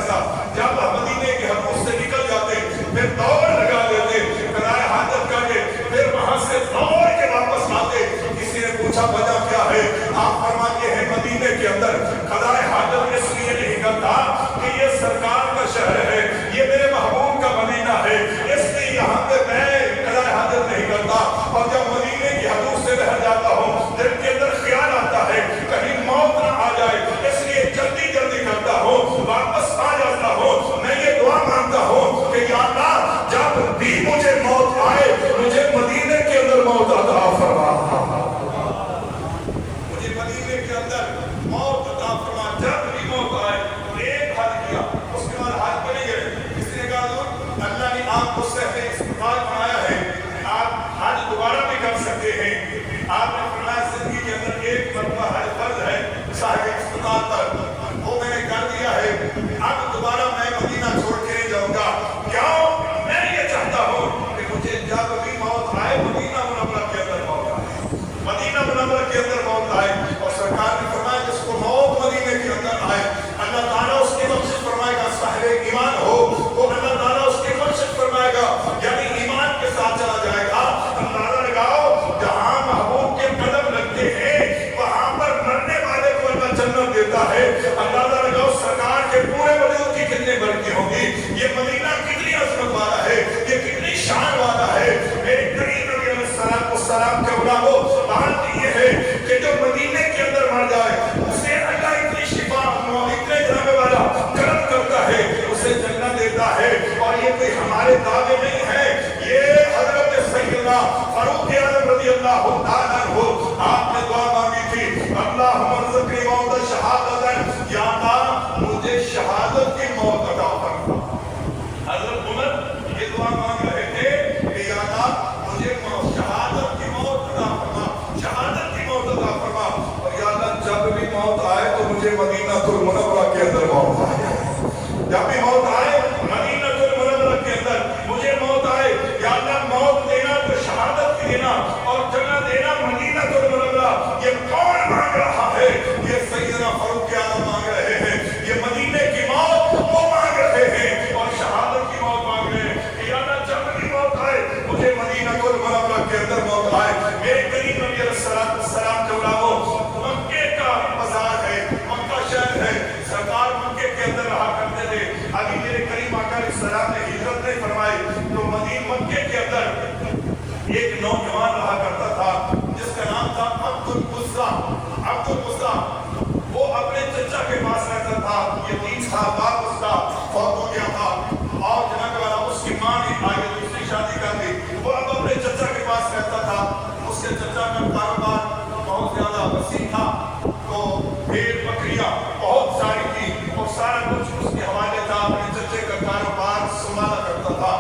ایسا جب مدینے کے حدود سے نکل جاتے پھر دوڑ لگا دیتے قضائے حاجت کر کے پھر وہاں سے دوڑ کے واپس آتے. کسی نے پوچھا وجہ کیا ہے؟ آپ فرماتے ہیں مدینے کے اندر قضائے حاجت اس لیے نہیں کرتا کہ یہ سرکار کا شہر ہے, یہ میرے محبوب کا مدینہ ہے, اس لیے یہاں پہ میں قضائے حاجت نہیں کرتا. اور جب مدینے کی حدود سے رہ جاتا ہوں دل کے اندر خیال آتا ہے کہیں موت نہ آ جائے, اس لیے جلدی جلدی کرتا ہوں, واپس آ جاتا ہوں. میں یہ دعا مانگتا ہوں کہ یا اللہ جب بھی مجھے موت آئے مجھے مدینے کے اندر موت عطا فرما, مجھے مدینے کے اندر موت عطا فرما. جب بھی موت آئے ایک حج کیا, اس کے بعد حج پہ نہیں گئے. کسی نے کہا اللہ نے آپ کو صحت استقبال بنایا ہے, آپ حج دوبارہ بھی کر سکتے ہیں. آپ نے فرمایا زندگی کے اندر ایک مرتبہ حج فرض ہے صاحب استطاعت پر, وہ میں نے کر دیا ہے, اب دوبارہ میں مدینہ چھوڑ کے نہیں جاؤں گا. کیوں؟ میں یہ چاہتا ہوں کہ مجھے جب بھی موت آئے مدینہ منورہ کے اندر موت آئے, مدینہ منورہ کے اندر موت آئے. اور سرکار نے فرمایا جس کو موت مدینے کے اندر آئے اللہ تعالیٰ اس کی بخشش فرمائے گا. صاحب ایمان ہو وہ اللہ تعالیٰ اس کی بخشش فرمائے گا, یعنی ایمان کے ساتھ چلا جائے گا. اندازہ لگاؤ جہاں محبوب کے قدم لگتے ہیں وہاں پر مرنے والے کو اللہ جنت دیتا ہے. اندازہ لگاؤ سرکار کے پورے وجود کی کتنی برکتیں ہوں گی. یہ مدینہ کتنی عظمت والا ہے, یہ کتنی شان والا ہے. میرے کریم نبی علیہ السلام کے علماء بات یہ ہے کہ جو مدینے کے اندر مر جائے اسے اللہ اتنی شفا اتنے جناب والا کرم کرتا ہے, اسے جنت دیتا ہے. اور یہ کوئی ہمارے دعوے نہیں ہے, یہ حضرت سیدنا فاروق اعظم رضی اللہ تعالیٰ عنہ آپ نے دعا مانگی تھی اللہم ارزقنی موت شہادت, یا اللہ مجھے شہادت کی موت عطا فرما. حضرت عمر یہ دعا مانگ رہے تھے کہ یا اللہ مجھے شہادت کی موت عطا فرما, شہادت کی موت عطا فرما. اور یا اللہ جب بھی موت آئے تو مجھے مدینہ المنورہ کے اندر موت آئے, جب بھی موت آئے مدینہ المنورہ کے اندر مجھے موت آئے. یا اللہ موت دینا تو شہادت کی دینا اور جنت دینا مدینہ المنورہ. یہ کون مانگ رہا ہے؟ یہ سیدنا فاروق اعظم مانگ رہے ہیں, یہ مدینے کی موت وہ مانگ رہے ہیں اور شہادت کی موت مانگ رہے ہیں کہ یا اللہ جب بھی موت آئے مجھے مدینہ المنورہ کے اندر موت آئے. میرے کریم نبی علیہ السلام کے علماء مکے کا بازار ہے, مکہ شہر ہے, سرکار مکے کے اندر رہا کرتے تھے. ابھی میرے کریم آقا علیہ السلام نے ہجرت نہیں فرمائی تو مکے کے اندر ایک نوجوان رہا کرتا تھا جس کا نام تھا عبد العزا. وہ اپنے چچا کے پاس رہتا تھا, یتیم تھا, باپ اس کا فوت ہو گیا تھا اور جناب والا اس کی ماں نے آگے دوسری شادی کر دی. وہ اب اپنے چچا کے پاس رہتا تھا. اس کے چچا کا کاروبار بہت زیادہ وسیع تھا, تو بھیڑ بکریاں بہت ساری تھی اور سارا کچھ اس کے حوالے تھا. اپنے چچے کا کاروبار سنبھالا کرتا تھا.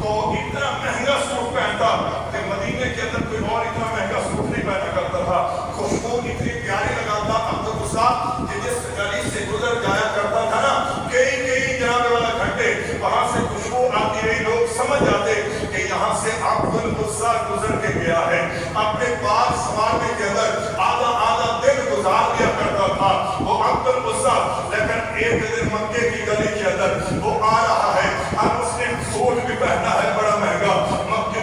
تو اتنا مہنگا سوٹ پہنتا کہ مدینے کے اندر کوئی اور اتنا مہنگا سوٹ نہیں پہنا کرتا تھا. خوشبو اتنی پیاری لگاتا عبد العزا کہ جس گلی سے گزر جایا کرتا تھا نا کئی جناب والا گھنٹے وہاں سے خوشبو آتی رہی, لوگ سمجھ جاتے کہ یہاں سے عبد العزا گزر کے گیا ہے. اپنے بال سنوارنے کے اندر آدھا دن گزار دیا کرتا تھا وہ عبد العزا. لیکن ایک دن مکے کی گلی کے اندر وہ آ رہا ہے, اب اس نے سوٹ بھی پہنا ہے بڑا مہنگا,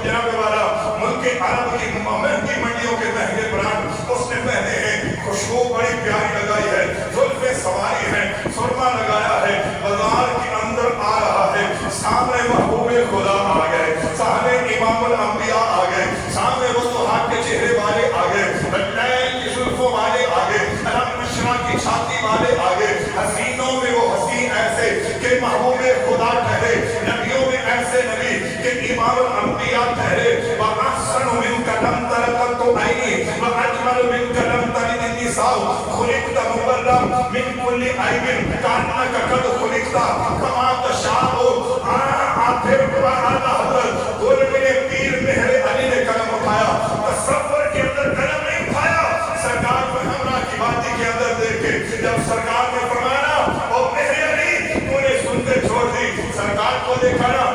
جناب والا ملک عرب کی مہنگی منڈیوں کے مہنگے برانڈ اس نے پہنے ہیں. خوشبو بڑی پیاری لگائی ہے, زلفیں سواری ہیں, سرما لگایا ہے, بازار کے اندر آ رہا ہے. سامنے محبوب خدا آ گئے, سامنے امام الانبیاء آ گئے, سامنے وہ سہاگ کے چہرے والے آ گئے, لیل کی زلفوں والے آ گئے, علم نشرہ کی چھاتی والے آ گئے. حسینوں میں وہ حسین ایسے کہ محبوب خدا ٹھہرے, نبیوں میں ایسے نبی کہ امام الانبیاء ٹھہرے. وَأَحْسَنُ مِنْكَ لَمْ تَرَ قَطُّ عَيْنِي وَأَجْمَلُ مِنْكَ لَمْ تَلِدِ النِّسَاءُ خُلِقْتَ مُبَرًّا مِنْ كُلِّ عَيْبٍ كَأَنَّكَ قَدْ خُلِقْتَ كَمَا تَشَاءُ. پھر اعلیٰ حضرت گولڈن پیر مہر علی نے قلم اٹھایا, تصور کے اندر قلم نہیں اٹھایا, سرکار کو ہمراہ کی وادی کے اندر دیکھے. جب سرکار نے فرمایا او مہر علی تو نے سنتے چھوڑ دی, سرکار کو دیکھا نا